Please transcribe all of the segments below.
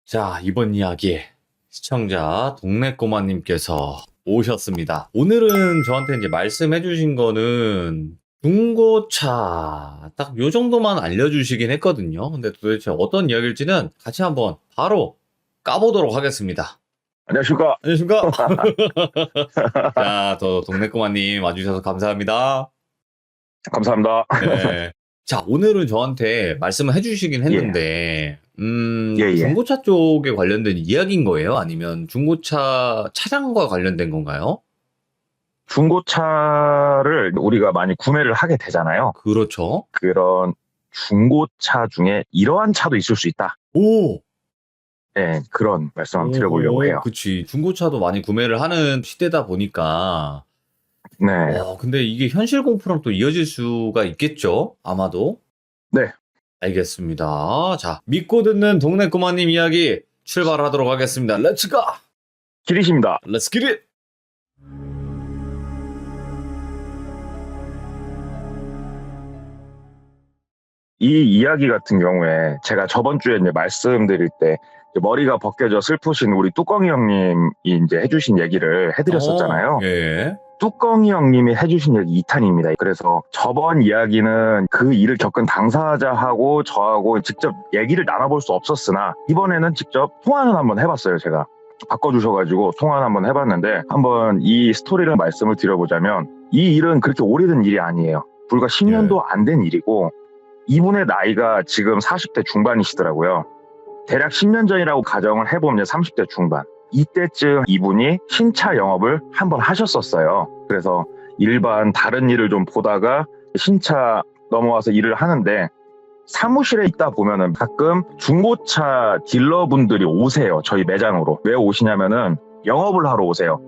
자, 이번 이야기 시청자 동네 꼬마님께서 오셨습니다. 오늘은 저한테 이제 말씀해 주신 거는 중고차 딱 요 정도만 알려주시긴 했거든요. 근데 도대체 어떤 이야기일지는 같이 한번 바로 까보도록 하겠습니다. 안녕하십니까. 안녕하십니까? 자, 저 동네 꼬마님 와주셔서 감사합니다. 감사합니다. 네. 자, 오늘은 저한테 말씀을 해주시긴 했는데, 예. 중고차 쪽에 관련된 이야기인 거예요? 아니면 중고차 차량과 관련된 건가요? 중고차를 우리가 많이 구매를 하게 되잖아요. 그렇죠. 그런 중고차 중에 이러한 차도 있을 수 있다. 오! 네, 그런 말씀 한번 드려보려고 해요. 그치. 중고차도 많이 구매를 하는 시대다 보니까, 네. 근데 이게 현실 공포랑 또 이어질 수가 있겠죠? 아마도. 네. 알겠습니다. 자, 믿고 듣는 동네 꼬마님 이야기 출발하도록 하겠습니다. 렛츠 고! 길이십니다. 렛츠 기릿! 이 이야기 같은 경우에 제가 저번 주에 이제 말씀드릴 때 머리가 벗겨져 슬프신 우리 뚜껑이 형님이 이제 해주신 얘기를 해드렸었잖아요. 예. 뚜껑이 형님이 해주신 얘기 2탄입니다. 그래서 저번 이야기는 그 일을 겪은 당사자하고 저하고 직접 얘기를 나눠볼 수 없었으나 이번에는 직접 통화는 한번 해봤어요. 제가 바꿔주셔가지고 통화는 한번 해봤는데 한번 이 스토리를 말씀을 드려보자면 이 일은 그렇게 오래된 일이 아니에요. 불과 10년도 안 된 일이고 이분의 나이가 지금 40대 중반이시더라고요. 대략 10년 전이라고 가정을 해보면 30대 중반. 이때쯤 이분이 신차 영업을 한번 하셨었어요. 그래서 일반 다른 일을 좀 보다가 신차 넘어와서 일을 하는데 사무실에 있다 보면은 가끔 중고차 딜러분들이 오세요. 저희 매장으로. 왜 오시냐면은 영업을 하러 오세요.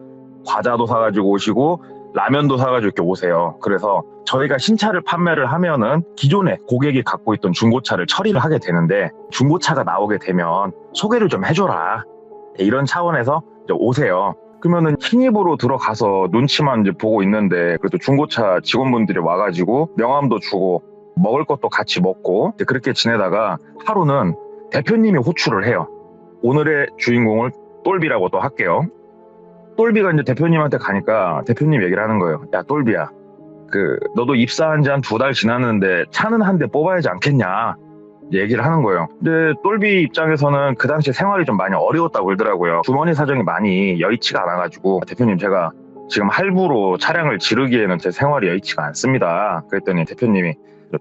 과자도 사가지고 오시고 라면도 사가지고 이렇게 오세요. 그래서 저희가 신차를 판매를 하면은 기존에 고객이 갖고 있던 중고차를 처리를 하게 되는데 중고차가 나오게 되면 소개를 좀 해줘라. 이런 차원에서 이제 오세요. 그러면은 신입으로 들어가서 눈치만 이제 보고 있는데 그래도 중고차 직원분들이 와가지고 명함도 주고 먹을 것도 같이 먹고 이제 그렇게 지내다가 하루는 대표님이 호출을 해요. 오늘의 주인공을 똘비라고 또 할게요. 똘비가 이제 대표님한테 가니까 대표님 얘기를 하는 거예요. 야, 똘비야. 너도 입사한 지 한 2달 지났는데 차는 한 대 뽑아야지 않겠냐. 얘기를 하는 거예요. 근데 똘비 입장에서는 그 당시에 생활이 좀 많이 어려웠다고 그러더라고요. 주머니 사정이 많이 여의치가 않아가지고 대표님 제가 지금 할부로 차량을 지르기에는 제 생활이 여의치가 않습니다. 그랬더니 대표님이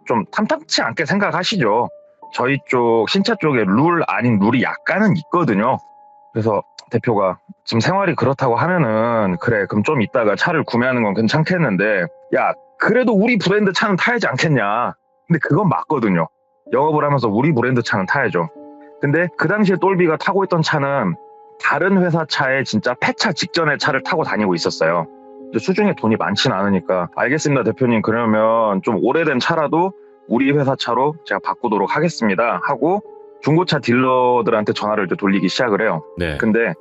좀 탐탁치 않게 생각하시죠. 저희 쪽 신차 쪽에 룰 아닌 룰이 약간은 있거든요. 그래서 대표가 지금 생활이 그렇다고 하면은 그래 그럼 좀 이따가 차를 구매하는 건 괜찮겠는데 야 그래도 우리 브랜드 차는 타야지 않겠냐. 근데 그건 맞거든요. 영업을 하면서 우리 브랜드 차는 타야죠. 근데 그 당시에 똘비가 타고 있던 차는 다른 회사 차에 진짜 폐차 직전의 차를 타고 다니고 있었어요. 수중에 돈이 많지는 않으니까 알겠습니다 대표님 그러면 좀 오래된 차라도 우리 회사 차로 제가 바꾸도록 하겠습니다 하고 중고차 딜러들한테 전화를 이제 돌리기 시작을 해요. 네. 근데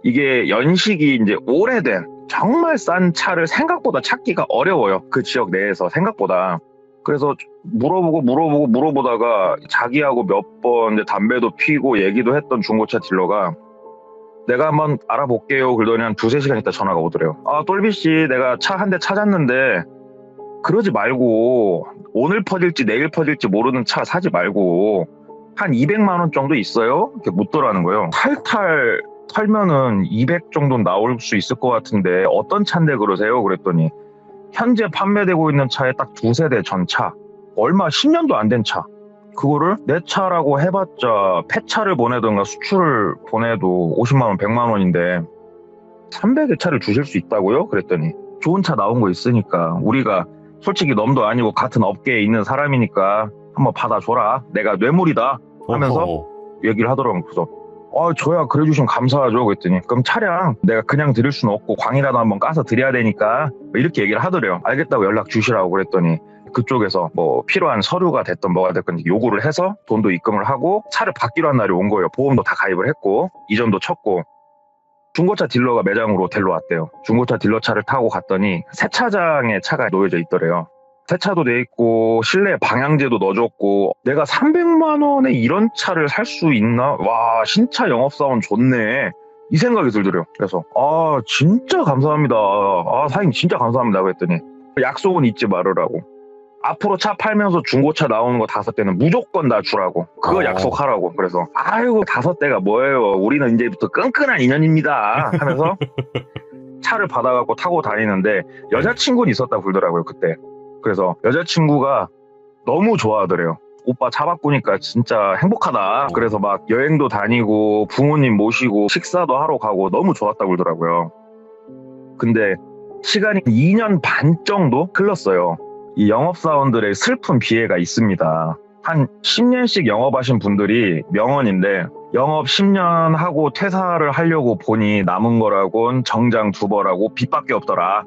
이게 연식이 이제 오래된 정말 싼 차를 생각보다 찾기가 어려워요. 그 지역 내에서 생각보다. 그래서 물어보다가 자기하고 몇 번 담배도 피고 얘기도 했던 중고차 딜러가 내가 한번 알아볼게요. 그러더니 한 2-3시간 있다 전화가 오더래요. 아, 똘비씨 내가 차 한 대 찾았는데 그러지 말고 오늘 퍼질지 내일 퍼질지 모르는 차 사지 말고 한 200만 원 정도 있어요? 이렇게 묻더라는 거예요. 탈탈 털면은 200 정도 나올 수 있을 것 같은데 어떤 차인데 그러세요? 그랬더니 현재 판매되고 있는 차에 딱 2세대 전차 얼마 10년도 안 된 차 그거를 내 차라고 해봤자 폐차를 보내든가 수출을 보내도 50만 원 100만 원인데 300의 차를 주실 수 있다고요? 그랬더니 좋은 차 나온 거 있으니까 우리가 솔직히 놈도 아니고 같은 업계에 있는 사람이니까 한번 받아줘라 내가 뇌물이다 하면서 얘기를 하더라고요. 그래서 저야 그래 주시면 감사하죠. 그랬더니 그럼 차량 내가 그냥 드릴 수는 없고 광이라도 한번 까서 드려야 되니까 이렇게 얘기를 하더래요. 알겠다고 연락 주시라고 그랬더니 그쪽에서 뭐 필요한 서류가 됐던 뭐가 됐건 요구를 해서 돈도 입금을 하고 차를 받기로 한 날이 온 거예요. 보험도 다 가입을 했고 이전도 쳤고 중고차 딜러가 매장으로 데려왔대요. 중고차 딜러 차를 타고 갔더니 세차장에 차가 놓여져 있더래요. 세차도 돼 있고 실내 방향제도 넣어줬고 내가 300만 원에 이런 차를 살 수 있나? 와 신차 영업사원 좋네 이 생각이 들더래요. 그래서 진짜 감사합니다. 사장님 진짜 감사합니다 그랬더니 약속은 잊지 말으라고. 앞으로 차 팔면서 중고차 나오는 거 5대는 무조건 다 주라고. 그거 약속하라고. 그래서 아이고 5대가 뭐예요. 우리는 이제부터 끈끈한 인연입니다 하면서 차를 받아갖고 타고 다니는데 여자친구는 있었다고 그러더라고요 그때. 그래서 여자친구가 너무 좋아하더래요. 오빠 차 바꾸니까 진짜 행복하다. 그래서 막 여행도 다니고 부모님 모시고 식사도 하러 가고 너무 좋았다고 그러더라고요. 근데 시간이 2년 반 정도 흘렀어요. 이 영업사원들의 슬픈 비애가 있습니다. 한 10년씩 영업하신 분들이 명언인데 영업 10년 하고 퇴사를 하려고 보니 남은 거라곤 정장 2벌하고 빚밖에 없더라.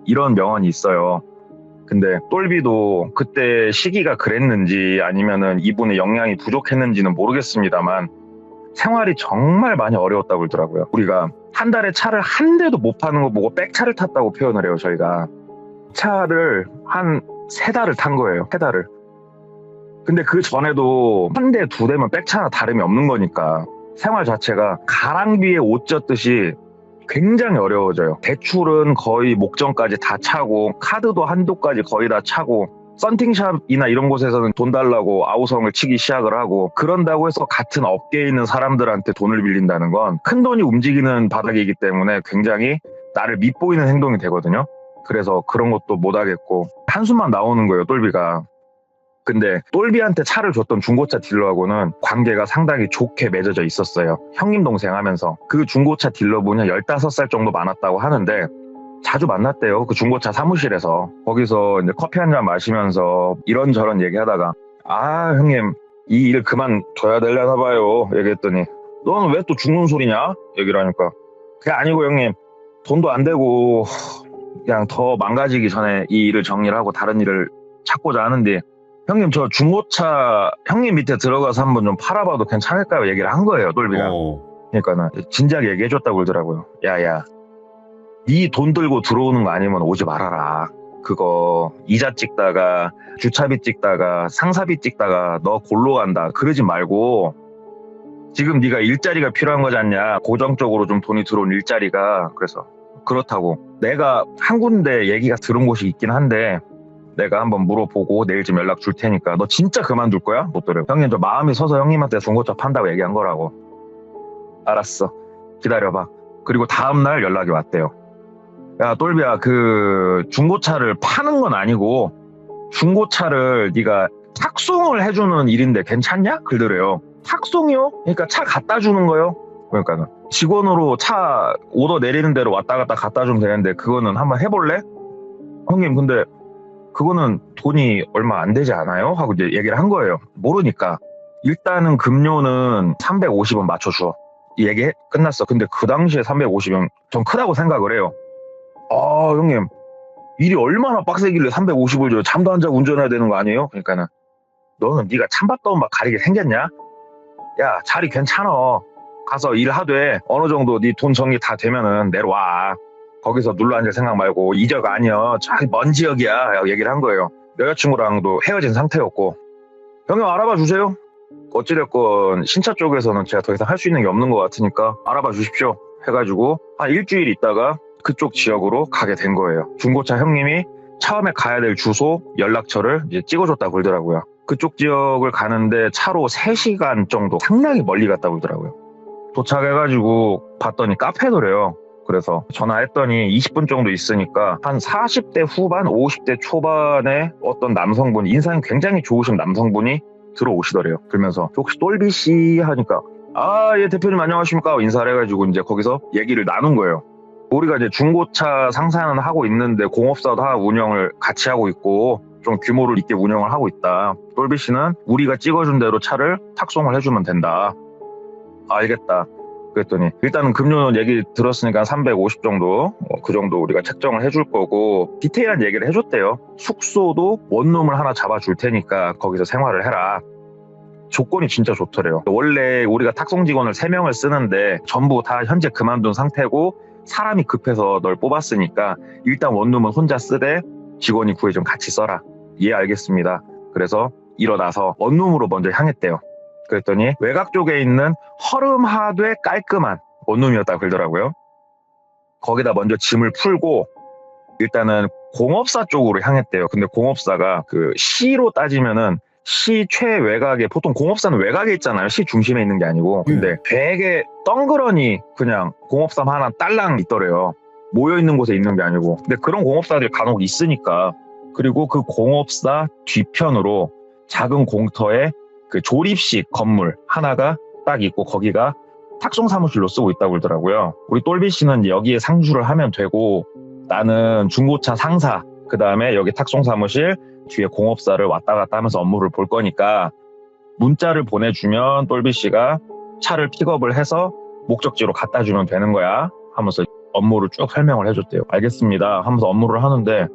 이런 명언이 있어요. 근데 똘비도 그때 시기가 그랬는지 아니면은 이분의 역량이 부족했는지는 모르겠습니다만 생활이 정말 많이 어려웠다고 그러더라고요. 우리가 한 달에 차를 한 대도 못 파는 거 보고 백차를 탔다고 표현을 해요. 저희가 차를 한 3달을 탄 거예요. 3달을. 근데 그 전에도 한 대, 2대면 백차나 다름이 없는 거니까 생활 자체가 가랑비에 옷 젖듯이 굉장히 어려워져요. 대출은 거의 목전까지 다 차고 카드도 한도까지 거의 다 차고 썬팅샵이나 이런 곳에서는 돈 달라고 아우성을 치기 시작을 하고 그런다고 해서 같은 업계에 있는 사람들한테 돈을 빌린다는 건 큰돈이 움직이는 바닥이기 때문에 굉장히 나를 밉보이는 행동이 되거든요. 그래서 그런 것도 못하겠고 한숨만 나오는 거예요 똘비가. 근데 똘비한테 차를 줬던 중고차 딜러하고는 관계가 상당히 좋게 맺어져 있었어요. 형님 동생 하면서. 그 중고차 딜러분이 15살 정도 많았다고 하는데 자주 만났대요. 그 중고차 사무실에서. 거기서 이제 커피 한잔 마시면서 이런저런 얘기하다가 형님 이 일 그만둬야 되려나 봐요 얘기했더니 너는 왜 또 죽는 소리냐 얘기를 하니까 그게 아니고 형님 돈도 안 되고 그냥 더 망가지기 전에 이 일을 정리를 하고 다른 일을 찾고자 하는데 형님 저 중고차 형님 밑에 들어가서 한번 좀 팔아봐도 괜찮을까요? 얘기를 한 거예요 똘비가. 그러니까는 진작에 얘기해줬다고 그러더라고요. 야야 네 돈 들고 들어오는 거 아니면 오지 말아라. 그거 이자 찍다가 주차비 찍다가 상사비 찍다가 너 골로 간다. 그러지 말고 지금 네가 일자리가 필요한 거지 않냐. 고정적으로 좀 돈이 들어온 일자리가. 그래서 그렇다고 내가 한 군데 얘기가 들은 곳이 있긴 한데 내가 한번 물어보고 내일쯤 연락 줄 테니까 너 진짜 그만둘 거야? 못 들어요. 형님 저 마음이 서서 형님한테 중고차 판다고 얘기한 거라고. 알았어 기다려봐. 그리고 다음날 연락이 왔대요. 야 똘비야 그 중고차를 파는 건 아니고 중고차를 네가 탁송을 해주는 일인데 괜찮냐? 그러더래요. 탁송이요? 그러니까 차 갖다 주는 거요? 그러니까는 직원으로 차 오더 내리는 대로 왔다 갔다 갖다 주면 되는데 그거는 한번 해볼래? 형님 근데 그거는 돈이 얼마 안 되지 않아요? 하고 이제 얘기를 한 거예요. 모르니까. 일단은 급료는 350원 맞춰줘. 이 얘기 끝났어. 근데 그 당시에 350원 전 크다고 생각을 해요. 형님 일이 얼마나 빡세길래 350을 줘요. 잠도 안 자고 운전해야 되는 거 아니에요? 그러니까는 너는 네가 찬밥도 막 가리게 생겼냐? 야 자리 괜찮아. 가서 일하되 어느 정도 네 돈 정리 다 되면은 내려와. 거기서 눌러앉을 생각 말고 이 지역 아니야. 저기 먼 지역이야. 얘기를 한 거예요. 여자친구랑도 헤어진 상태였고 형님 알아봐 주세요. 어찌됐건 신차 쪽에서는 제가 더 이상 할 수 있는 게 없는 것 같으니까 알아봐 주십시오 해가지고 한 일주일 있다가 그쪽 지역으로 가게 된 거예요. 중고차 형님이 처음에 가야 될 주소 연락처를 이제 찍어줬다고 그러더라고요. 그쪽 지역을 가는데 차로 3시간 정도 상당히 멀리 갔다고 그러더라고요. 도착해가지고 봤더니 카페더래요. 그래서 전화했더니 20분 정도 있으니까 한 40대 후반 50대 초반에 어떤 남성분 인상이 굉장히 좋으신 남성분이 들어오시더래요. 그러면서 혹시 똘비씨 하니까 예 대표님 안녕하십니까 인사를 해가지고 이제 거기서 얘기를 나눈 거예요. 우리가 이제 중고차 상사는 하고 있는데 공업사도 하고 운영을 같이 하고 있고 좀 규모를 있게 운영을 하고 있다. 똘비씨는 우리가 찍어준 대로 차를 탁송을 해주면 된다. 알겠다. 그랬더니 일단은 급료 얘기 들었으니까 350 정도 그 정도 우리가 책정을 해줄 거고 디테일한 얘기를 해줬대요. 숙소도 원룸을 하나 잡아줄 테니까 거기서 생활을 해라. 조건이 진짜 좋더래요. 원래 우리가 탁송 직원을 3명을 쓰는데 전부 다 현재 그만둔 상태고 사람이 급해서 널 뽑았으니까 일단 원룸은 혼자 쓰되 직원이 구해주면 같이 써라. 예, 알겠습니다. 그래서 일어나서 원룸으로 먼저 향했대요. 그랬더니 외곽 쪽에 있는 허름하되 깔끔한 원룸이었다고 그러더라고요. 거기다 먼저 짐을 풀고 일단은 공업사 쪽으로 향했대요. 근데 공업사가 그 시로 따지면은 시 최외곽에, 보통 공업사는 외곽에 있잖아요. 시 중심에 있는 게 아니고. 근데 되게 덩그러니 그냥 공업사 하나 딸랑 있더래요. 모여있는 곳에 있는 게 아니고. 근데 그런 공업사들이 간혹 있으니까. 그리고 그 공업사 뒤편으로 작은 공터에 그 조립식 건물 하나가 딱 있고 거기가 탁송 사무실로 쓰고 있다고 그러더라고요. 우리 똘비 씨는 여기에 상주를 하면 되고 나는 중고차 상사, 그 다음에 여기 탁송 사무실, 뒤에 공업사를 왔다 갔다 하면서 업무를 볼 거니까 문자를 보내주면 똘비 씨가 차를 픽업을 해서 목적지로 갖다 주면 되는 거야 하면서 업무를 쭉 설명을 해줬대요. 알겠습니다 하면서 업무를 하는데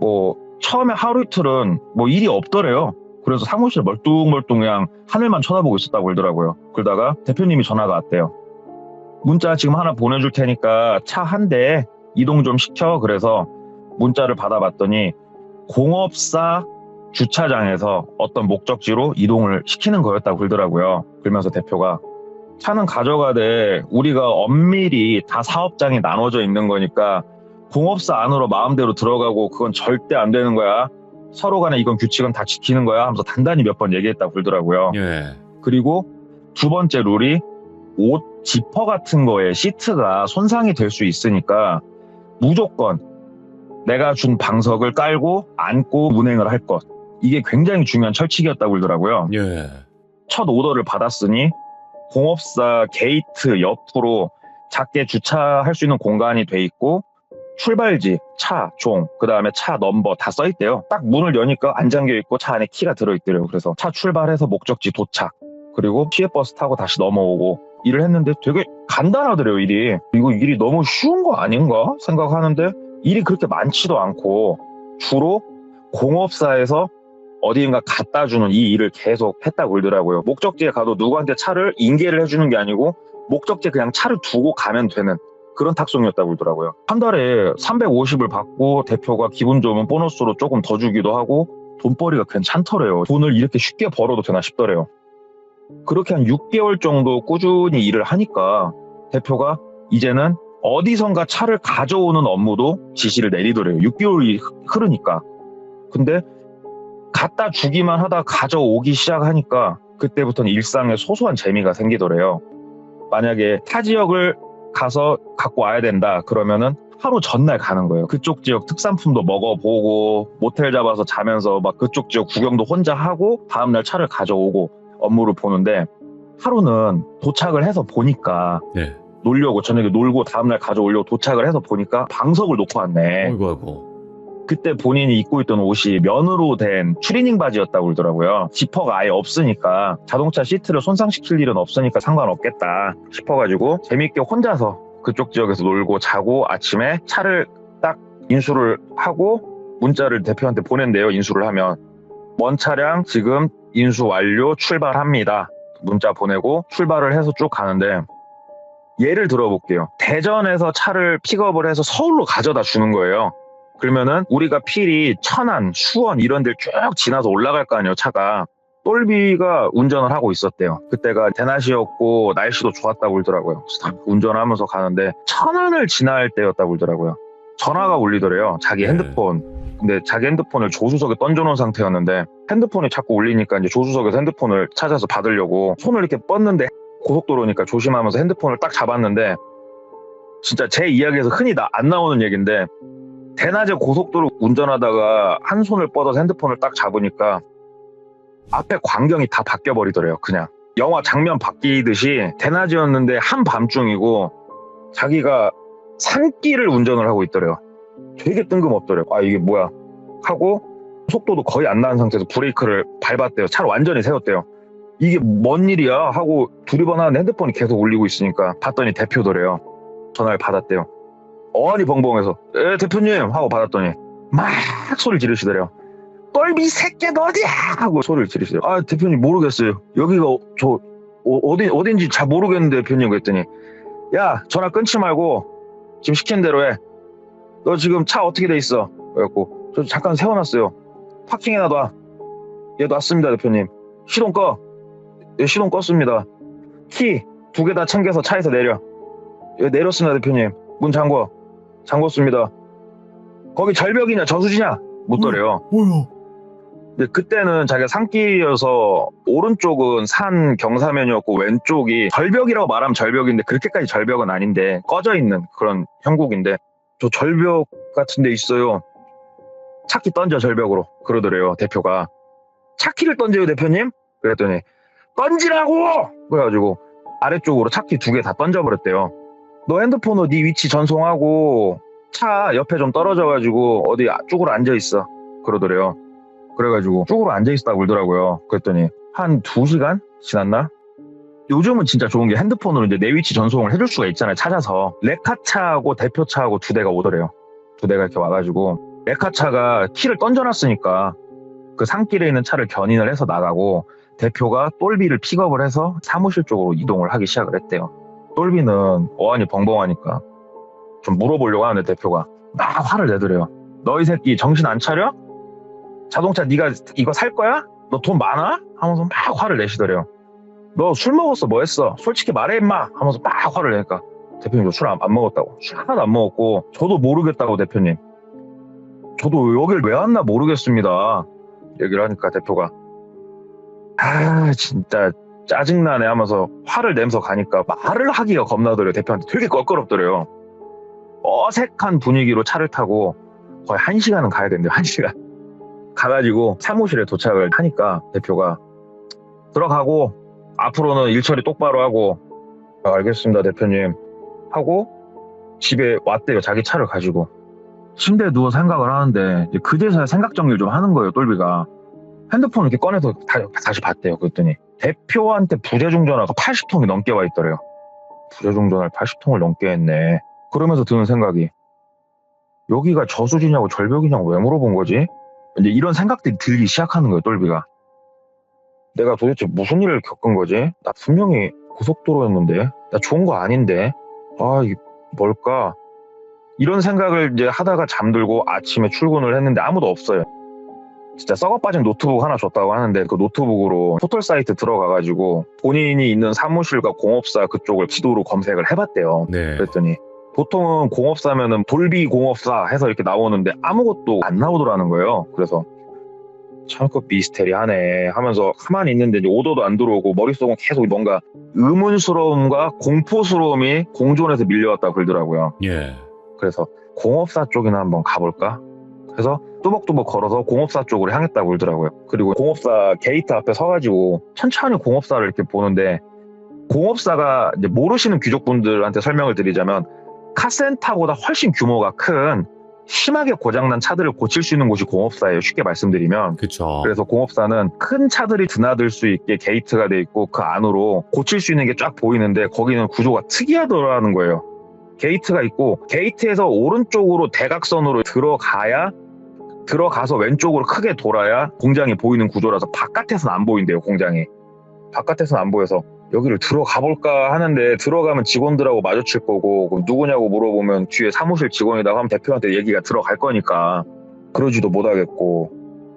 뭐 처음에 하루 이틀은 뭐 일이 없더래요. 그래서 사무실 멀뚱멀뚱 그냥 하늘만 쳐다보고 있었다고 그러더라고요. 그러다가 대표님이 전화가 왔대요. 문자 지금 하나 보내줄 테니까 차 한 대 이동 좀 시켜. 그래서 문자를 받아봤더니 공업사 주차장에서 어떤 목적지로 이동을 시키는 거였다고 그러더라고요. 그러면서 대표가 차는 가져가되 우리가 엄밀히 다 사업장이 나눠져 있는 거니까 공업사 안으로 마음대로 들어가고 그건 절대 안 되는 거야. 서로 간에 이건 규칙은 다 지키는 거야 하면서 단단히 몇 번 얘기했다고 그러더라고요. 예. 그리고 두 번째 룰이 옷 지퍼 같은 거에 시트가 손상이 될 수 있으니까 무조건 내가 준 방석을 깔고 안고 운행을 할 것. 이게 굉장히 중요한 철칙이었다고 그러더라고요. 예. 첫 오더를 받았으니 공업사 게이트 옆으로 작게 주차할 수 있는 공간이 돼 있고 출발지, 차, 종, 그 다음에 차 넘버 다 써있대요. 딱 문을 여니까 안 잠겨있고 차 안에 키가 들어있더래요. 그래서 차 출발해서 목적지 도착, 그리고 시외버스 타고 다시 넘어오고 일을 했는데 되게 간단하더래요, 일이. 이거 일이 너무 쉬운 거 아닌가 생각하는데 일이 그렇게 많지도 않고 주로 공업사에서 어디인가 갖다 주는 이 일을 계속 했다고 그러더라고요. 목적지에 가도 누구한테 차를 인계를 해주는 게 아니고 목적지에 그냥 차를 두고 가면 되는 그런 탁송이었다고 그러더라고요. 한 달에 350을 받고 대표가 기분 좋으면 보너스로 조금 더 주기도 하고 돈벌이가 괜찮더래요. 돈을 이렇게 쉽게 벌어도 되나 싶더래요. 그렇게 한 6개월 정도 꾸준히 일을 하니까 대표가 이제는 어디선가 차를 가져오는 업무도 지시를 내리더래요. 6개월이 흐르니까. 근데 갖다 주기만 하다 가져오기 시작하니까 그때부터는 일상에 소소한 재미가 생기더래요. 만약에 타 지역을 가서 갖고 와야 된다 그러면은 하루 전날 가는 거예요. 그쪽 지역 특산품도 먹어보고 모텔 잡아서 자면서 막 그쪽 지역 구경도 혼자 하고 다음날 차를 가져오고 업무를 보는데 하루는 도착을 해서 보니까 네. 놀려고 저녁에 놀고 다음날 가져오려고 도착을 해서 보니까 방석을 놓고 왔네. 아이고. 그때 본인이 입고 있던 옷이 면으로 된 추리닝 바지였다고 그러더라고요. 지퍼가 아예 없으니까 자동차 시트를 손상시킬 일은 없으니까 상관없겠다 싶어가지고 재밌게 혼자서 그쪽 지역에서 놀고 자고 아침에 차를 딱 인수를 하고 문자를 대표한테 보낸대요. 인수를 하면 먼 차량 지금 인수 완료 출발합니다. 문자 보내고 출발을 해서 쭉 가는데 예를 들어볼게요. 대전에서 차를 픽업을 해서 서울로 가져다 주는 거예요. 그러면은 우리가 필히 천안, 수원 이런 데를 쭉 지나서 올라갈 거 아니에요, 차가. 똘비가 운전을 하고 있었대요. 그때가 대낮이었고 날씨도 좋았다고 그러더라고요. 그래서 운전하면서 가는데 천안을 지날 때였다고 그러더라고요. 전화가 울리더래요, 자기 핸드폰. 근데 자기 핸드폰을 조수석에 던져놓은 상태였는데 핸드폰이 자꾸 울리니까 이제 조수석에서 핸드폰을 찾아서 받으려고 손을 이렇게 뻗는데 고속도로니까 조심하면서 핸드폰을 딱 잡았는데 진짜 제 이야기에서 흔히 안 나오는 얘기인데 대낮에 고속도로 운전하다가 한 손을 뻗어서 핸드폰을 딱 잡으니까 앞에 광경이 다 바뀌어버리더래요. 그냥 영화 장면 바뀌듯이 대낮이었는데 한밤중이고 자기가 산길을 운전을 하고 있더래요. 되게 뜬금없더래요. 아 이게 뭐야 하고 속도도 거의 안 나는 상태에서 브레이크를 밟았대요. 차를 완전히 세웠대요. 이게 뭔 일이야 하고 두리번하는데 핸드폰이 계속 울리고 있으니까 봤더니 대표더래요. 전화를 받았대요. 어안이 벙벙해서 대표님 하고 받았더니 막 소리를 지르시더래요. 똘비 새끼 어디야 하고 소리를 지르시더래요. 아 대표님 모르겠어요. 여기가 어딘지 잘 모르겠는데 대표님 그랬더니 야 전화 끊지 말고 지금 시킨 대로 해. 너 지금 차 어떻게 돼 있어? 그래갖고 저 잠깐 세워놨어요. 파킹에 놔. 얘 놨습니다, 대표님. 시동 꺼. 예, 시동 껐습니다. 키 2개 다 챙겨서 차에서 내려. 예, 내렸습니다, 대표님. 문 잠궈. 잠궜습니다. 거기 절벽이냐 저수지냐 묻더래요. 뭐야? 근데 그때는 자기가 산길이어서 오른쪽은 산 경사면이었고 왼쪽이 절벽이라고 말하면 절벽인데 그렇게까지 절벽은 아닌데 꺼져 있는 그런 형국인데 저 절벽 같은 데 있어요. 차키 던져 절벽으로 그러더래요. 대표가. 차키를 던져요 대표님? 그랬더니 던지라고! 그래가지고 아래쪽으로 차키 2개 다 던져버렸대요. 너 핸드폰으로 네 위치 전송하고 차 옆에 좀 떨어져가지고 어디 쪽으로 앉아있어 그러더래요. 그래가지고 쪽으로 앉아있다고 그러더라고요. 그랬더니 한 2시간 지났나? 요즘은 진짜 좋은 게 핸드폰으로 이제 내 위치 전송을 해줄 수가 있잖아요. 찾아서. 레카차하고 대표차하고 2대가 오더래요. 2대가 이렇게 와가지고 레카차가 키를 던져놨으니까 그 산길에 있는 차를 견인을 해서 나가고 대표가 똘비를 픽업을 해서 사무실 쪽으로 이동을 하기 시작을 했대요. 똘비는 어안이 벙벙하니까 좀 물어보려고 하는데 대표가 막 화를 내더래요. 너 이 새끼 정신 안 차려? 자동차 네가 이거 살 거야? 너 돈 많아? 하면서 막 화를 내시더래요. 너 술 먹었어? 뭐 했어? 솔직히 말해 임마! 하면서 막 화를 내니까 대표님 저 술 안 먹었다고. 술 하나도 안 먹었고 저도 모르겠다고 대표님. 저도 여길 왜 왔나 모르겠습니다. 얘기를 하니까 대표가 진짜 짜증나네 하면서 화를 내면서 가니까 말을 하기가 겁나더래요. 대표한테 되게 껄끄럽더래요. 어색한 분위기로 차를 타고 거의 1시간은 가야 된대요. 1시간. 가가지고 사무실에 도착을 하니까 대표가 들어가고 앞으로는 일 처리 똑바로 하고 알겠습니다 대표님 하고 집에 왔대요. 자기 차를 가지고. 침대에 누워 생각을 하는데 이제 그제서야 생각 정리를 좀 하는 거예요. 똘비가. 핸드폰을 이렇게 꺼내서 다시 봤대요. 그랬더니 대표한테 부재중 전화가 80통이 넘게 와 있더래요. 부재중 전화를 80통을 넘게 했네. 그러면서 드는 생각이 여기가 저수지냐고 절벽이냐고 왜 물어본 거지? 이제 이런 생각들이 들기 시작하는 거예요. 똘비가. 내가 도대체 무슨 일을 겪은 거지? 나 분명히 고속도로였는데 나 좋은 거 아닌데 이게 뭘까? 이런 생각을 이제 하다가 잠들고 아침에 출근을 했는데 아무도 없어요. 진짜 썩어빠진 노트북 하나 줬다고 하는데 그 노트북으로 포털 사이트 들어가가지고 본인이 있는 사무실과 공업사 그쪽을 지도로 검색을 해봤대요. 네. 그랬더니 보통은 공업사면은 돌비 공업사 해서 이렇게 나오는데 아무것도 안 나오더라는 거예요. 그래서 참 그 미스테리하네 하면서 가만히 있는데 이제 오더도 안 들어오고 머릿속은 계속 뭔가 의문스러움과 공포스러움이 공존해서 밀려왔다 그러더라고요. 예. 그래서 공업사 쪽이나 한번 가볼까? 그래서 뚜벅뚜벅 걸어서 공업사 쪽으로 향했다고 그러더라고요. 그리고 공업사 게이트 앞에 서가지고 천천히 공업사를 이렇게 보는데 공업사가 이제 모르시는 귀족분들한테 설명을 드리자면 카센터보다 훨씬 규모가 큰 심하게 고장난 차들을 고칠 수 있는 곳이 공업사예요. 쉽게 말씀드리면. 그쵸. 그래서 공업사는 큰 차들이 드나들 수 있게 게이트가 돼 있고 그 안으로 고칠 수 있는 게 쫙 보이는데 거기는 구조가 특이하더라는 거예요. 게이트가 있고 게이트에서 오른쪽으로 대각선으로 들어가서 왼쪽으로 크게 돌아야 공장이 보이는 구조라서 바깥에서는 안 보인대요. 공장이. 바깥에서는 안 보여서 여기를 들어가 볼까 하는데 들어가면 직원들하고 마주칠 거고 그럼 누구냐고 물어보면 뒤에 사무실 직원이라고 하면 대표한테 얘기가 들어갈 거니까 그러지도 못하겠고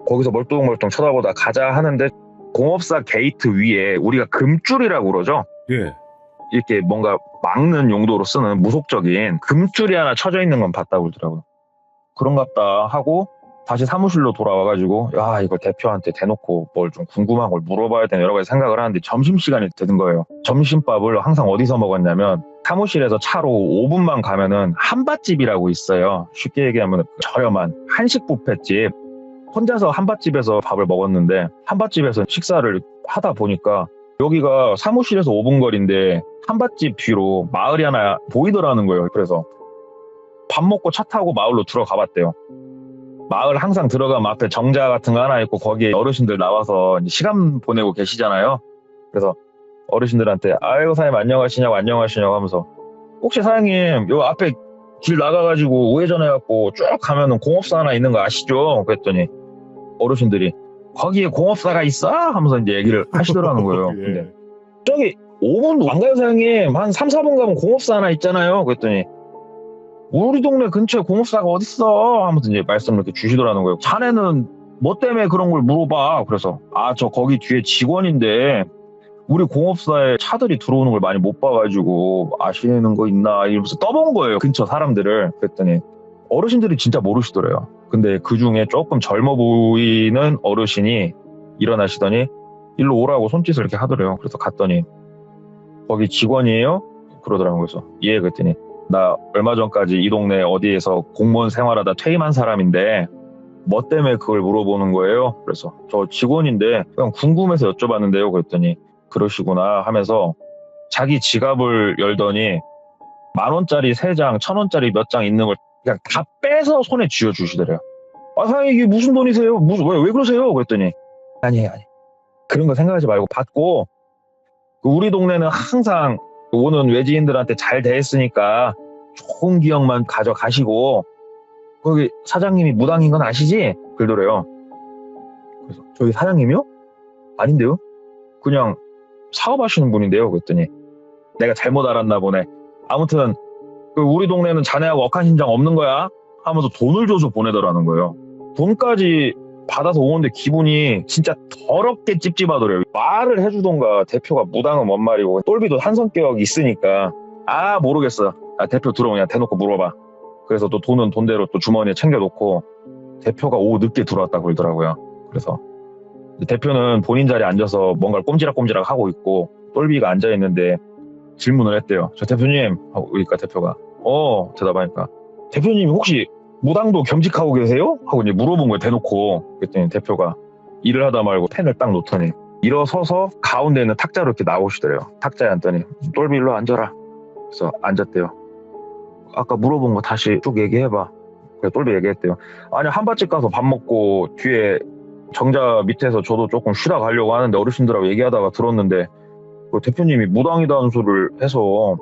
거기서 멀뚱멀뚱 쳐다보다 가자 하는데 공업사 게이트 위에 우리가 금줄이라고 그러죠. 예. 이렇게 뭔가 막는 용도로 쓰는 무속적인 금줄이 하나 쳐져 있는 건 봤다고 그러더라고요. 그런갑다 하고 다시 사무실로 돌아와가지고 이걸 대표한테 대놓고 뭘 좀 궁금한 걸 물어봐야 되는 여러 가지 생각을 하는데 점심시간이 되는 거예요. 점심밥을 항상 어디서 먹었냐면 사무실에서 차로 5분만 가면은 한밭집이라고 있어요. 쉽게 얘기하면 저렴한 한식 뷔페집. 혼자서 한밭집에서 밥을 먹었는데 한밭집에서 식사를 하다 보니까 여기가 사무실에서 5분 거리인데 한밭집 뒤로 마을이 하나 보이더라는 거예요. 그래서 밥 먹고 차 타고 마을로 들어가 봤대요. 마을 항상 들어가면 앞에 정자 같은 거 하나 있고 거기에 어르신들 나와서 시간 보내고 계시잖아요. 그래서 어르신들한테 아이고 사장님 안녕하시냐고 하면서 혹시 사장님 요 앞에 길 나가가지고 우회전해갖고 쭉 가면은 공업사 하나 있는 거 아시죠? 그랬더니 어르신들이 거기에 공업사가 있어? 하면서 이제 얘기를 하시더라는 거예요. 예. 근데 저기 5분 안 가요 사장님? 한 3, 4분 가면 공업사 하나 있잖아요. 그랬더니 우리 동네 근처에 공업사가 어딨어? 하면서 이제 말씀을 이렇게 주시더라는 거예요. 자네는 뭐 때문에 그런 걸 물어봐. 그래서 저 거기 뒤에 직원인데 우리 공업사에 차들이 들어오는 걸 많이 못 봐가지고 아시는 거 있나 이러면서 떠본 거예요. 근처 사람들을. 그랬더니 어르신들이 진짜 모르시더래요. 근데 그중에 조금 젊어 보이는 어르신이 일어나시더니 일로 오라고 손짓을 이렇게 하더래요. 그래서 갔더니 거기 직원이에요? 그러더라고요. 그래서 예. 그랬더니 나 얼마 전까지 이 동네 어디에서 공무원 생활하다 퇴임한 사람인데 뭐 때문에 그걸 물어보는 거예요? 그래서 저 직원인데 그냥 궁금해서 여쭤봤는데요. 그랬더니 그러시구나 하면서 자기 지갑을 열더니 10,000원짜리 3장, 1,000원짜리 몇 장 있는 걸 그냥 다 빼서 손에 쥐어주시더래요. 사장님 이게 무슨 돈이세요? 왜 그러세요? 그랬더니 아니에요. 그런 거 생각하지 말고 받고 우리 동네는 항상 오는 외지인들한테 잘 대했으니까 좋은 기억만 가져가시고 거기 사장님이 무당인 건 아시지? 그러더래요. 그래서 저희 사장님이요? 아닌데요? 그냥 사업하시는 분인데요. 그랬더니 내가 잘못 알았나 보네. 아무튼 우리 동네는 자네하고 억한신장 없는 거야 하면서 돈을 줘서 보내더라는 거예요. 돈까지 받아서 오는데 기분이 진짜 더럽게 찝찝하더래요. 말을 해주던가 대표가 무당은 뭔 말이고 똘비도 한성격 있으니까 모르겠어. 대표 들어오냐 대놓고 물어봐. 그래서 또 돈은 돈대로 또 주머니에 챙겨놓고 대표가 오후 늦게 들어왔다고 그러더라고요. 그래서 대표는 본인 자리에 앉아서 뭔가를 꼼지락꼼지락 하고 있고 똘비가 앉아있는데 질문을 했대요. 저 대표님 하고 그러니까 대표가 대답하니까 대표님 혹시 무당도 겸직하고 계세요? 하고 이제 물어본 거예요. 대놓고. 그랬더니 대표가 일을 하다 말고 펜을 딱 놓더니 일어서서 가운데 있는 탁자로 이렇게 나오시더래요. 탁자에 앉더니 똘비 일로 앉아라. 그래서 앉았대요. 아까 물어본 거 다시 쭉 얘기해봐. 그래서 똘비 얘기했대요. 아니 한밭집 가서 밥 먹고 뒤에 정자 밑에서 저도 조금 쉬다 가려고 하는데 어르신들하고 얘기하다가 들었는데 그 대표님이 무당이다는 소리를 해서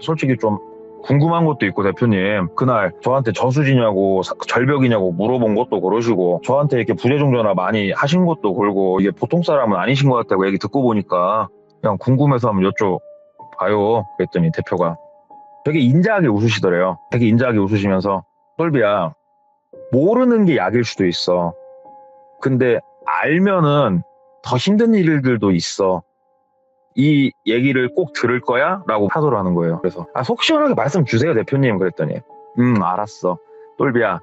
솔직히 좀 궁금한 것도 있고 대표님 그날 저한테 저수지냐고 절벽이냐고 물어본 것도 그러시고 저한테 이렇게 부재중 전화 많이 하신 것도 그러고 이게 보통 사람은 아니신 것 같다고 얘기 듣고 보니까 그냥 궁금해서 한번 여쭤봐요. 그랬더니 대표가 되게 인자하게 웃으시더래요. 되게 인자하게 웃으시면서 똘비야 모르는 게 약일 수도 있어. 근데 알면은 더 힘든 일들도 있어. 이 얘기를 꼭 들을 거야? 라고 하소를 하는 거예요. 그래서 속 시원하게 말씀 주세요 대표님. 그랬더니 알았어 똘비야.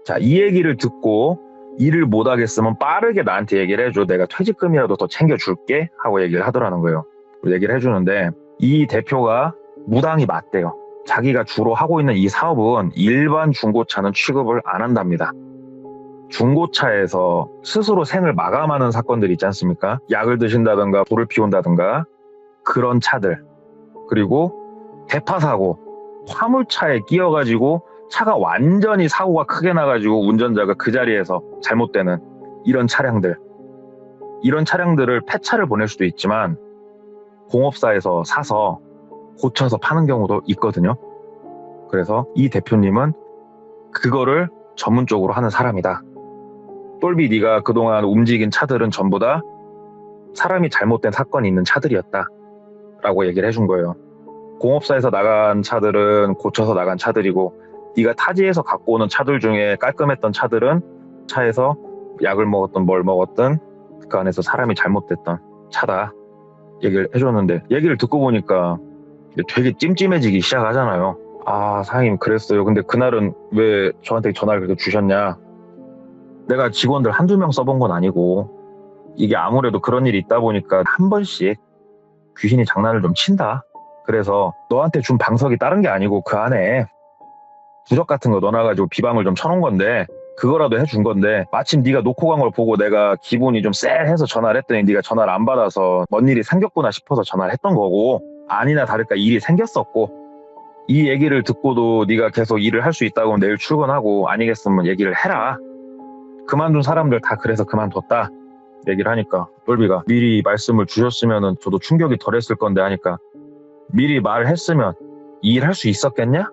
자, 이 얘기를 듣고 일을 못하겠으면 빠르게 나한테 얘기를 해줘. 내가 퇴직금이라도 더 챙겨줄게 하고 얘기를 하더라는 거예요. 얘기를 해주는데 이 대표가 무당이 맞대요. 자기가 주로 하고 있는 이 사업은 일반 중고차는 취급을 안 한답니다. 중고차에서 스스로 생을 마감하는 사건들이 있지 않습니까? 약을 드신다든가 불을 피운다든가 그런 차들, 그리고 대파사고 화물차에 끼어가지고 차가 완전히 사고가 크게 나가지고 운전자가 그 자리에서 잘못되는 이런 차량들을 폐차를 보낼 수도 있지만 공업사에서 사서 고쳐서 파는 경우도 있거든요. 그래서 이 대표님은 그거를 전문적으로 하는 사람이다. 똘비 네가 그동안 움직인 차들은 전부 다 사람이 잘못된 사건이 있는 차들이었다 라고 얘기를 해준 거예요. 공업사에서 나간 차들은 고쳐서 나간 차들이고 네가 타지에서 갖고 오는 차들 중에 깔끔했던 차들은 차에서 약을 먹었든 뭘 먹었든 그 안에서 사람이 잘못됐던 차다 얘기를 해줬는데 얘기를 듣고 보니까 되게 찜찜해지기 시작하잖아요. 사장님 그랬어요. 근데 그날은 왜 저한테 전화를 그렇게 주셨냐. 내가 직원들 한두 명 써본 건 아니고 이게 아무래도 그런 일이 있다 보니까 한 번씩 귀신이 장난을 좀 친다. 그래서 너한테 준 방석이 다른 게 아니고 그 안에 부적 같은 거 넣어놔가지고 비방을 좀 쳐놓은 건데 그거라도 해준 건데 마침 네가 놓고 간 걸 보고 내가 기분이 좀 쎄해서 전화를 했더니 네가 전화를 안 받아서 뭔 일이 생겼구나 싶어서 전화를 했던 거고 아니나 다를까 일이 생겼었고 이 얘기를 듣고도 네가 계속 일을 할 수 있다고 하면 내일 출근하고 아니겠으면 얘기를 해라. 그만둔 사람들 다 그래서 그만뒀다 얘기를 하니까 똘비가 미리 말씀을 주셨으면 저도 충격이 덜했을 건데 하니까 미리 말했으면 이 일 할 수 있었겠냐?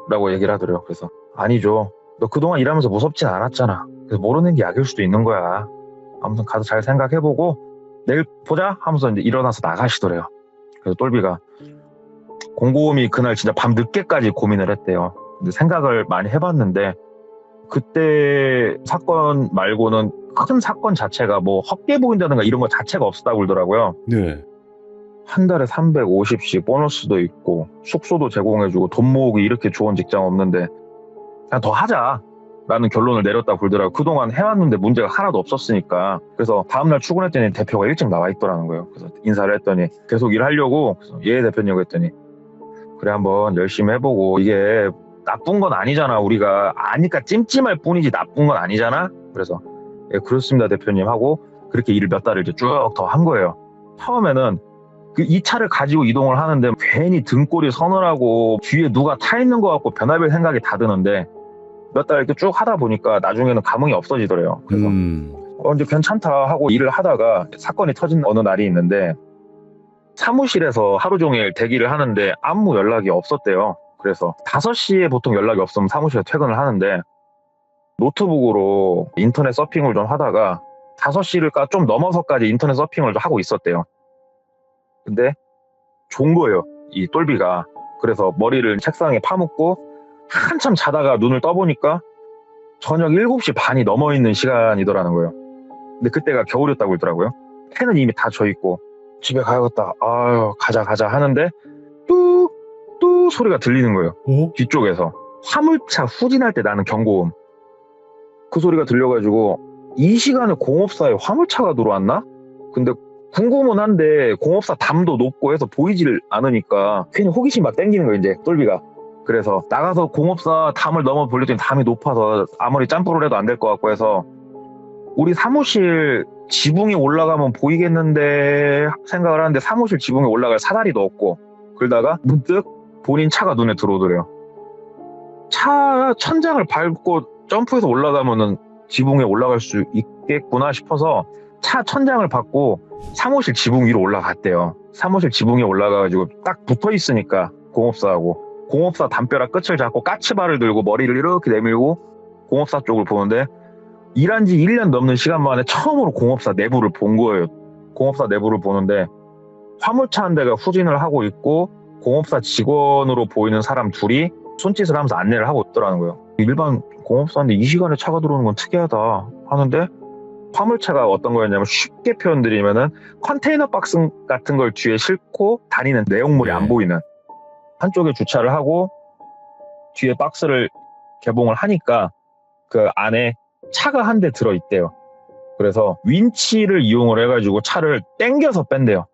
라고 얘기를 하더래요. 그래서 아니죠. 너 그동안 일하면서 무섭진 않았잖아. 그래서 모르는 게 약일 수도 있는 거야. 아무튼 가서 잘 생각해보고 내일 보자 하면서 이제 일어나서 나가시더래요. 그래서 똘비가 곰곰이 그날 진짜 밤 늦게까지 고민을 했대요. 근데 생각을 많이 해봤는데 그때 사건 말고는 큰 사건 자체가 뭐 헛게 보인다든가 이런 거 자체가 없었다고 그러더라고요. 네. 한 달에 350씩 보너스도 있고 숙소도 제공해주고 돈 모으기 이렇게 좋은 직장 없는데 그냥 더 하자 라는 결론을 내렸다고 그러더라고요. 그동안 해왔는데 문제가 하나도 없었으니까. 그래서 다음날 출근했더니 대표가 일찍 나와 있더라는 거예요. 그래서 인사를 했더니 계속 일하려고. 그래서 예 대표님 했더니 그래 한번 열심히 해보고 이게 나쁜 건 아니잖아. 우리가 아니까 찜찜할 뿐이지 나쁜 건 아니잖아. 그래서 예 그렇습니다 대표님 하고 그렇게 일을 몇 달을 이제 쭉 더 한 거예요. 처음에는 이 차를 가지고 이동을 하는데 괜히 등골이 서늘하고 뒤에 누가 타 있는 것 같고 변화별 생각이 다 드는데 몇 달 이렇게 쭉 하다 보니까 나중에는 감흥이 없어지더래요. 그래서 이제 괜찮다 하고 일을 하다가 사건이 터진 어느 날이 있는데 사무실에서 하루 종일 대기를 하는데 아무 연락이 없었대요. 그래서 5시에 보통 연락이 없으면 사무실에 퇴근을 하는데 노트북으로 인터넷 서핑을 좀 하다가 5시를 좀 넘어서까지 인터넷 서핑을 하고 있었대요. 근데 좋은 거예요, 이 똘비가. 그래서 머리를 책상에 파묻고 한참 자다가 눈을 떠보니까 저녁 7시 반이 넘어있는 시간이더라는 거예요. 근데 그때가 겨울이었다고 그러더라고요. 해는 이미 다 져있고 집에 가야겠다. 아유 가자 하는데 뚝뚝 소리가 들리는 거예요. 뒤쪽에서 화물차 후진할 때 나는 경고음. 그 소리가 들려가지고 이 시간에 공업사에 화물차가 들어왔나? 근데 궁금은 한데 공업사 담도 높고 해서 보이질 않으니까 괜히 호기심 막 땡기는 거예요 이제 똘비가. 그래서 나가서 공업사 담을 넘어 보려더니 담이 높아서 아무리 짬뿌를 해도 안 될 것 같고 해서 우리 사무실 지붕이 올라가면 보이겠는데 생각을 하는데 사무실 지붕에 올라갈 사다리도 없고 그러다가 문득 본인 차가 눈에 들어오더래요. 차 천장을 밟고 점프해서 올라가면은 지붕에 올라갈 수 있겠구나 싶어서 차 천장을 밟고 사무실 지붕 위로 올라갔대요. 사무실 지붕에 올라가가지고 딱 붙어 있으니까 공업사하고 공업사 담벼락 끝을 잡고 까치발을 들고 머리를 이렇게 내밀고 공업사 쪽을 보는데 일한 지 1년 넘는 시간 만에 처음으로 공업사 내부를 본 거예요. 공업사 내부를 보는데 화물차 한 대가 후진을 하고 있고 공업사 직원으로 보이는 사람 둘이 손짓을 하면서 안내를 하고 있더라는 거예요. 일반 공업사인데 이 시간에 차가 들어오는 건 특이하다 하는데 화물차가 어떤 거였냐면 쉽게 표현드리면은 컨테이너 박스 같은 걸 뒤에 싣고 다니는 내용물이 안 보이는 한쪽에 주차를 하고 뒤에 박스를 개봉을 하니까 그 안에 차가 한 대 들어있대요. 그래서 윈치를 이용을 해가지고 차를 당겨서 뺀대요.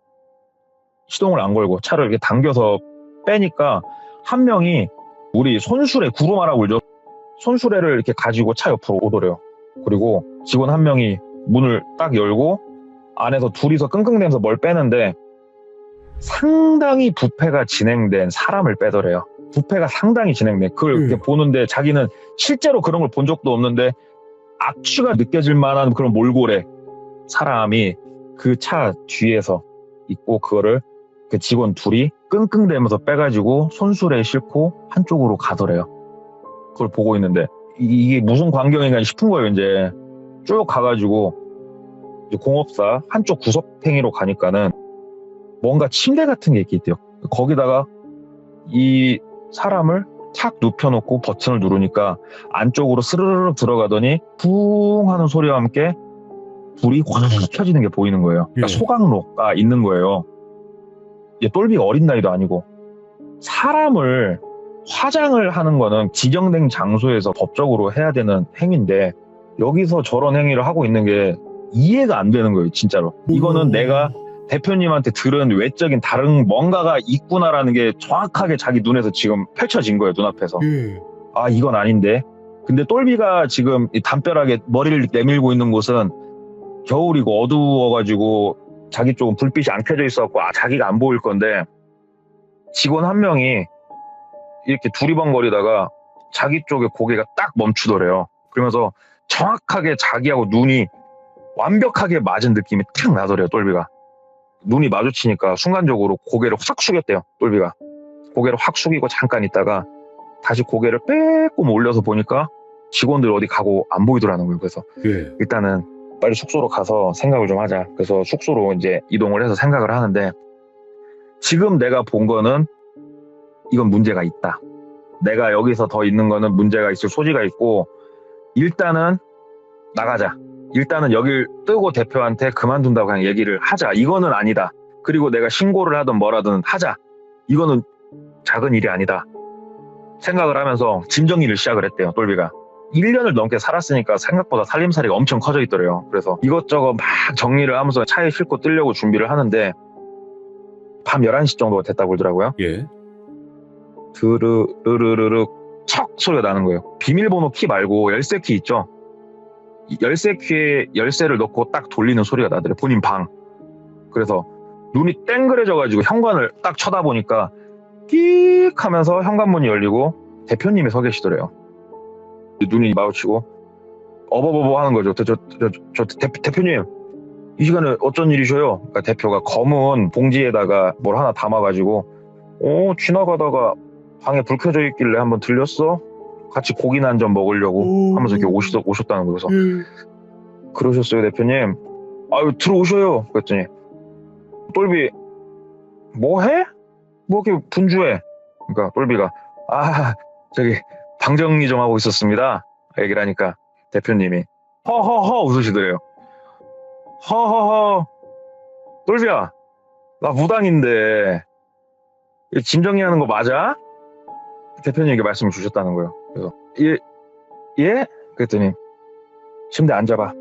시동을 안 걸고 차를 이렇게 당겨서 빼니까 한 명이 우리 손수레 구루마라고 그러죠. 손수레를 이렇게 가지고 차 옆으로 오더래요. 그리고 직원 한 명이 문을 딱 열고 안에서 둘이서 끙끙대면서 뭘 빼는데 상당히 부패가 진행된 사람을 빼더래요. 부패가 상당히 진행된 그걸 이렇게 보는데 자기는 실제로 그런 걸 본 적도 없는데 악취가 느껴질 만한 그런 몰골의 사람이 그 차 뒤에서 있고 그거를 그 직원 둘이 끙끙대면서 빼가지고 손수레에 싣고 한쪽으로 가더래요. 그걸 보고 있는데 이게 무슨 광경인가 싶은 거예요. 이제 쭉 가가지고 이제 공업사 한쪽 구석탱이로 가니까는 뭔가 침대 같은 게 있대요. 거기다가 이 사람을 탁 눕혀놓고 버튼을 누르니까 안쪽으로 스르르륵 들어가더니 쿵 하는 소리와 함께 불이 확 켜지는 게 보이는 거예요. 그러니까 소각로가 있는 거예요. 이제 똘비가 어린 나이도 아니고 사람을 화장을 하는 거는 지정된 장소에서 법적으로 해야 되는 행위인데 여기서 저런 행위를 하고 있는 게 이해가 안 되는 거예요. 진짜로. 이거는 내가 대표님한테 들은 외적인 다른 뭔가가 있구나라는 게 정확하게 자기 눈에서 지금 펼쳐진 거예요. 눈앞에서. 아 이건 아닌데. 근데 똘비가 지금 이 담벼락에 머리를 내밀고 있는 곳은 겨울이고 어두워가지고 자기 쪽은 불빛이 안 켜져 있어갖고 자기가 안 보일 건데 직원 한 명이 이렇게 두리번거리다가 자기 쪽에 고개가 딱 멈추더래요. 그러면서 정확하게 자기하고 눈이 완벽하게 맞은 느낌이 탁 나더래요. 똘비가. 눈이 마주치니까 순간적으로 고개를 확 숙였대요. 똘비가. 고개를 확 숙이고 잠깐 있다가 다시 고개를 빼꼼 올려서 보니까 직원들 어디 가고 안 보이더라는 거예요. 그래서 일단은 빨리 숙소로 가서 생각을 좀 하자. 그래서 숙소로 이제 이동을 해서 생각을 하는데 지금 내가 본 거는 이건 문제가 있다. 내가 여기서 더 있는 거는 문제가 있을 소지가 있고 일단은 나가자. 일단은 여길 뜨고 대표한테 그만둔다고 그냥 얘기를 하자. 이거는 아니다. 그리고 내가 신고를 하든 뭐라든 하자. 이거는 작은 일이 아니다. 생각을 하면서 짐 정리를 시작을 했대요, 똘비가. 1년을 넘게 살았으니까 생각보다 살림살이가 엄청 커져 있더래요. 그래서 이것저것 막 정리를 하면서 차에 싣고 뜨려고 준비를 하는데 밤 11시 정도가 됐다고 그러더라고요. 예. 드르르르르 척 소리가 나는 거예요. 비밀번호 키 말고 열쇠 키 있죠? 이 열쇠 키에 열쇠를 넣고 딱 돌리는 소리가 나더래요. 본인 방. 그래서 눈이 땡그레져가지고 현관을 딱 쳐다보니까 끽 하면서 현관문이 열리고 대표님이 서 계시더래요. 눈이 마주치고 어버버버 하는 거죠. 대표님 이 시간에 어쩐 일이셔요? 그러니까 대표가 검은 봉지에다가 뭘 하나 담아가지고 지나가다가 방에 불 켜져 있길래 한번 들렸어? 같이 고기나 한 점 먹으려고 하면서 이렇게 오셨다는 거여서 그러셨어요 대표님? 아유 들어오셔요. 그랬더니 똘비 뭐 해? 뭐 이렇게 분주해? 그러니까 똘비가 저기 방 정리 좀 하고 있었습니다. 얘기를 하니까 대표님이 허허허 웃으시더래요. 허허허 똘비야 나 무당인데 짐 정리하는 거 맞아? 대표님에게 말씀을 주셨다는 거예요. 그래서 예? 그랬더니 침대에 앉아봐.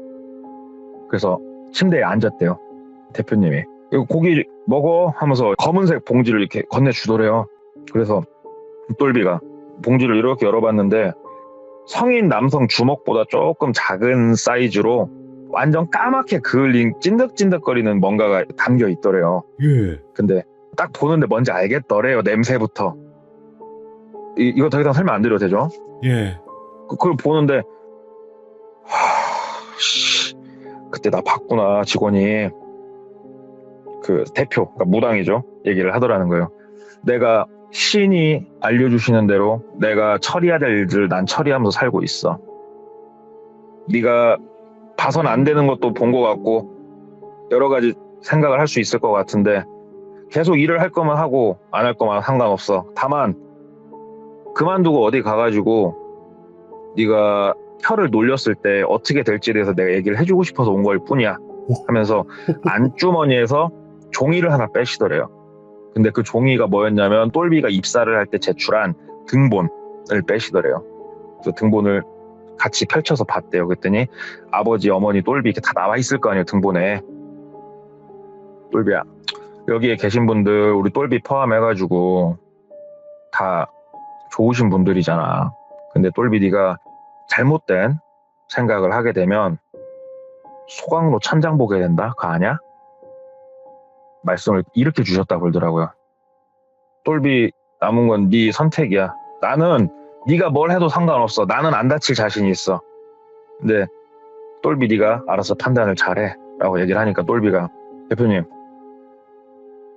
그래서 침대에 앉았대요. 대표님이 이거 고기 먹어 하면서 검은색 봉지를 이렇게 건네주더래요. 그래서 똘비가 봉지를 이렇게 열어봤는데 성인 남성 주먹보다 조금 작은 사이즈로 완전 까맣게 그을린 찐득찐득거리는 뭔가가 담겨 있더래요. 예. 근데 딱 보는데 뭔지 알겠더래요. 냄새부터. 이거 더 이상 설명 안 드려도 되죠? 예. 그걸 보는데 그때 나 봤구나. 직원이 그 대표 그러니까 무당이죠. 얘기를 하더라는 거예요. 내가 신이 알려주시는 대로 내가 처리해야 될 일들을 난 처리하면서 살고 있어. 네가 봐선 안 되는 것도 본 것 같고 여러 가지 생각을 할 수 있을 것 같은데 계속 일을 할 거면 하고 안 할 거면 상관없어. 다만 그만두고 어디 가가지고 네가 혀를 놀렸을 때 어떻게 될지에 대해서 내가 얘기를 해주고 싶어서 온 걸 뿐이야 하면서 안주머니에서 종이를 하나 빼시더래요. 근데 그 종이가 뭐였냐면 똘비가 입사를 할 때 제출한 등본을 빼시더래요. 그래서 등본을 같이 펼쳐서 봤대요. 그랬더니 아버지, 어머니, 똘비 이렇게 다 나와 있을 거 아니에요. 등본에. 똘비야 여기에 계신 분들 우리 똘비 포함해가지고 다 좋으신 분들이잖아. 근데 똘비 네가 잘못된 생각을 하게 되면 소강로 천장 보게 된다? 그거 아냐? 말씀을 이렇게 주셨다고 그러더라고요. 똘비 남은 건 네 선택이야. 나는 네가 뭘 해도 상관없어. 나는 안 다칠 자신이 있어. 근데 똘비 네가 알아서 판단을 잘해 라고 얘기를 하니까 똘비가 대표님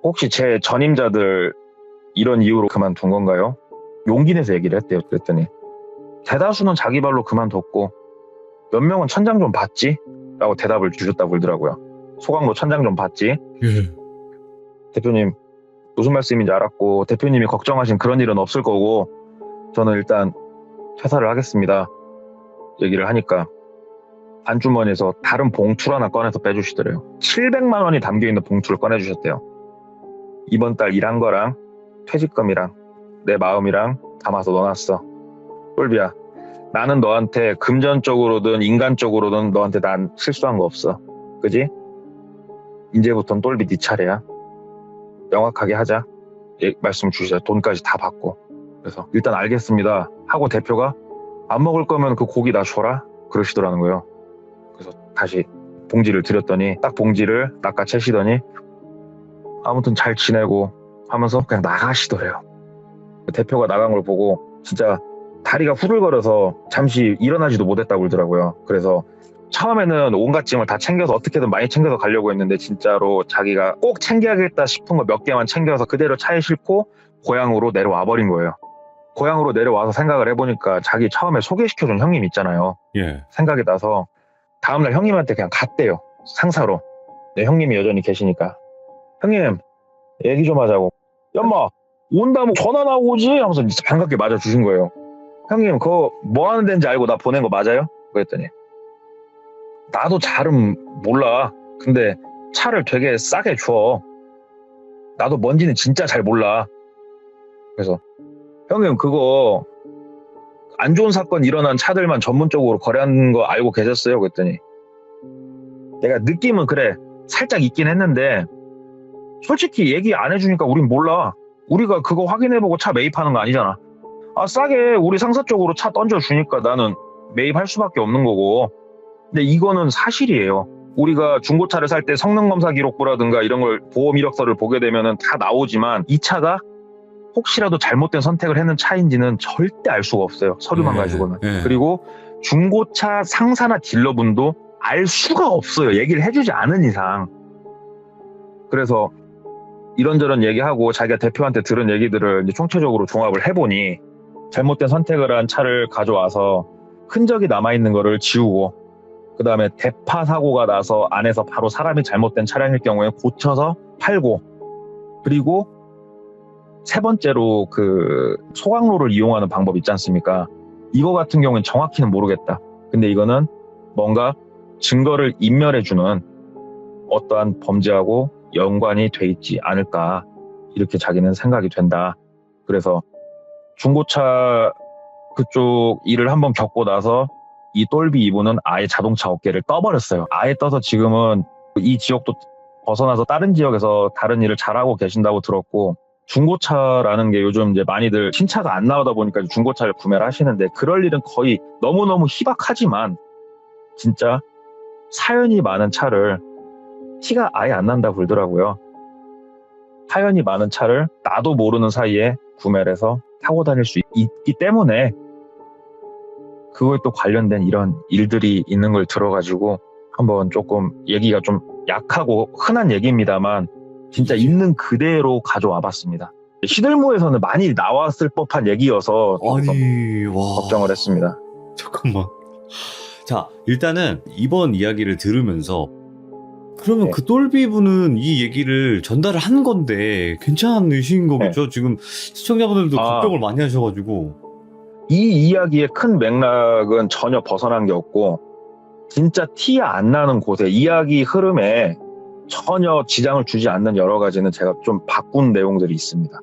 혹시 제 전임자들 이런 이유로 그만둔 건가요? 용기 내서 얘기를 했대요. 그랬더니 대다수는 자기 발로 그만뒀고 몇 명은 천장 좀 봤지? 라고 대답을 주셨다고 그러더라고요. 소강로 천장 좀 봤지? 예. 대표님 무슨 말씀인지 알았고 대표님이 걱정하신 그런 일은 없을 거고 저는 일단 퇴사를 하겠습니다. 얘기를 하니까 안주머니에서 다른 봉투를 하나 꺼내서 빼주시더래요. 700만 원이 담겨있는 봉투를 꺼내주셨대요. 이번 달 일한 거랑 퇴직금이랑 내 마음이랑 담아서 넣어놨어. 똘비야 나는 너한테 금전적으로든 인간적으로든 너한테 난 실수한 거 없어. 그지? 이제부터는 똘비 네 차례야. 명확하게 하자. 말씀 주시자. 돈까지 다 받고. 그래서 일단 알겠습니다 하고 대표가 안 먹을 거면 그 고기 나 줘라 그러시더라는 거예요. 그래서 다시 봉지를 드렸더니 딱 봉지를 낚아채시더니 아무튼 잘 지내고 하면서 그냥 나가시더래요. 대표가 나간 걸 보고 진짜 다리가 후들거려서 잠시 일어나지도 못했다고 그러더라고요. 그래서 처음에는 온갖 짐을 다 챙겨서 어떻게든 많이 챙겨서 가려고 했는데 진짜로 자기가 꼭 챙겨야겠다 싶은 거 몇 개만 챙겨서 그대로 차에 싣고 고향으로 내려와 버린 거예요. 고향으로 내려와서 생각을 해보니까 자기 처음에 소개시켜준 형님 있잖아요. 예. 생각이 나서 다음날 형님한테 그냥 갔대요. 상사로. 네, 형님이 여전히 계시니까. 형님 얘기 좀 하자고. 연마 온다면 전화 나오고 오지? 하면서 반갑게 맞아주신 거예요. 형님 그거 뭐 하는 데인지 알고 나 보낸 거 맞아요? 그랬더니 나도 잘은 몰라. 근데 차를 되게 싸게 줘. 나도 뭔지는 진짜 잘 몰라. 그래서 형님 그거 안 좋은 사건 일어난 차들만 전문적으로 거래하는 거 알고 계셨어요? 그랬더니 내가 느낌은 그래 살짝 있긴 했는데 솔직히 얘기 안 해주니까 우린 몰라. 우리가 그거 확인해보고 차 매입하는 거 아니잖아. 아 싸게 우리 상사 쪽으로 차 던져주니까 나는 매입할 수밖에 없는 거고. 근데 이거는 사실이에요. 우리가 중고차를 살 때 성능검사 기록부라든가 이런 걸 보험 이력서를 보게 되면은 다 나오지만 이 차가 혹시라도 잘못된 선택을 했는 차인지는 절대 알 수가 없어요. 서류만 가지고는. 그리고 중고차 상사나 딜러분도 알 수가 없어요. 얘기를 해주지 않은 이상. 그래서 이런저런 얘기하고 자기가 대표한테 들은 얘기들을 이제 총체적으로 종합을 해보니 잘못된 선택을 한 차를 가져와서 흔적이 남아있는 거를 지우고 그 다음에 대파 사고가 나서 안에서 바로 사람이 잘못된 차량일 경우에 고쳐서 팔고 그리고 세 번째로 그 소각로를 이용하는 방법 있지 않습니까? 이거 같은 경우는 정확히는 모르겠다. 근데 이거는 뭔가 증거를 인멸해주는 어떠한 범죄하고 연관이 돼 있지 않을까 이렇게 자기는 생각이 된다. 그래서 중고차 그쪽 일을 한번 겪고 나서 이 똘비 이분은 아예 자동차 업계를 떠버렸어요. 아예 떠서 지금은 이 지역도 벗어나서 다른 지역에서 다른 일을 잘하고 계신다고 들었고 중고차라는 게 요즘 이제 많이들 신차가 안 나오다 보니까 중고차를 구매를 하시는데 그럴 일은 거의 너무너무 희박하지만 진짜 사연이 많은 차를 티가 아예 안 난다 그러더라고요. 사연이 많은 차를 나도 모르는 사이에 구매를 해서 타고 다닐 수 있기 때문에 그거에 또 관련된 이런 일들이 있는 걸 들어가지고 한번 조금 얘기가 좀 약하고 흔한 얘기입니다만 진짜 있는 그대로 가져와 봤습니다. 시들모에서는 많이 나왔을 법한 얘기여서 아니, 와. 걱정을 했습니다. 잠깐만. 자, 일단은 이번 이야기를 들으면서 그러면 네. 그 똘비 분은 이 얘기를 전달을 한 건데 괜찮으신 거겠죠? 지금 시청자분들도 걱정을 많이 하셔가지고. 이 이야기의 큰 맥락은 전혀 벗어난 게 없고 진짜 티 안 나는 곳에 이야기 흐름에 전혀 지장을 주지 않는 여러 가지는 제가 좀 바꾼 내용들이 있습니다.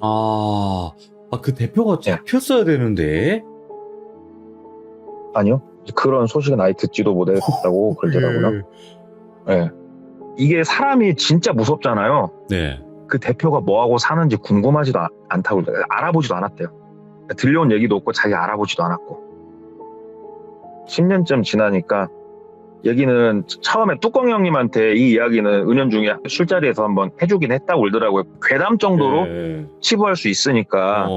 그 대표가 잡혔어야 되는데. 아니요. 그런 소식은 아예 듣지도 못했다고 그러더라고요. 네. 이게 사람이 진짜 무섭잖아요. 네. 그 대표가 뭐하고 사는지 궁금하지도 않다고 알아보지도 않았대요. 들려온 얘기도 없고 자기 알아보지도 않았고 10년쯤 지나니까 얘기는 처음에 뚜껑 형님한테 이 이야기는 은연중에 술자리에서 한번 해주긴 했다고 그러더라고요. 괴담 정도로 치부할 수 있으니까.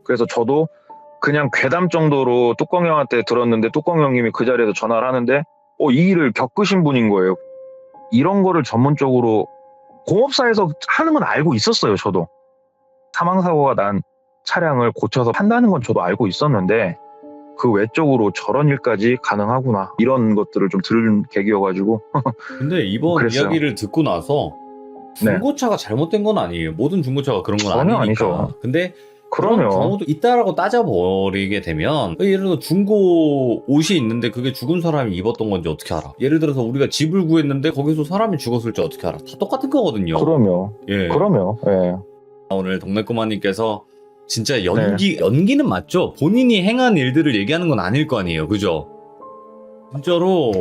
그래서 저도 그냥 괴담 정도로 뚜껑 형한테 들었는데 뚜껑 형님이 그 자리에서 전화를 하는데 이 일을 겪으신 분인 거예요. 이런 거를 전문적으로 공업사에서 하는 건 알고 있었어요. 저도 사망사고가 난 차량을 고쳐서 판다는 건 저도 알고 있었는데 그 외적으로 저런 일까지 가능하구나 이런 것들을 좀 들은 계기여가지고 근데 이번 그랬어요. 이야기를 듣고 나서 중고차가 잘못된 건 아니에요. 모든 중고차가 그런 건 전혀 아니니까. 아니죠. 근데 그런 경우도 있다라고 따져버리게 되면 예를 들어 중고 옷이 있는데 그게 죽은 사람이 입었던 건지 어떻게 알아? 예를 들어서 우리가 집을 구했는데 거기서 사람이 죽었을지 어떻게 알아? 다 똑같은 거거든요. 그럼요. 예. 그럼요. 예. 오늘 동네꼬마님께서 진짜 연기는 맞죠? 본인이 행한 일들을 얘기하는 건 아닐 거 아니에요. 그죠? 진짜로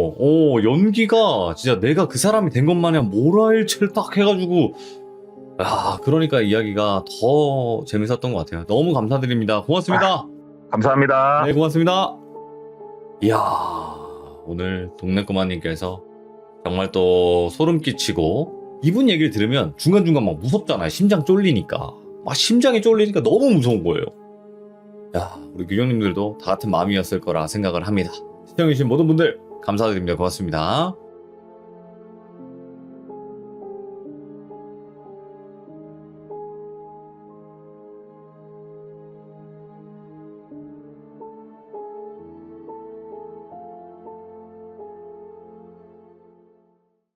연기가 진짜 내가 그 사람이 된 것마냥 모라일체를 딱 해가지고 그러니까 이야기가 더 재밌었던 것 같아요. 너무 감사드립니다. 고맙습니다. 감사합니다. 네, 고맙습니다. 이야, 오늘 동네꼬마님께서 정말 또 소름 끼치고 이분 얘기를 들으면 중간중간 막 무섭잖아요. 심장 쫄리니까. 심장이 쫄리니까 너무 무서운 거예요. 우리 규정님들도 다 같은 마음이었을 거라 생각을 합니다. 시청해주신 모든 분들 감사드립니다. 고맙습니다.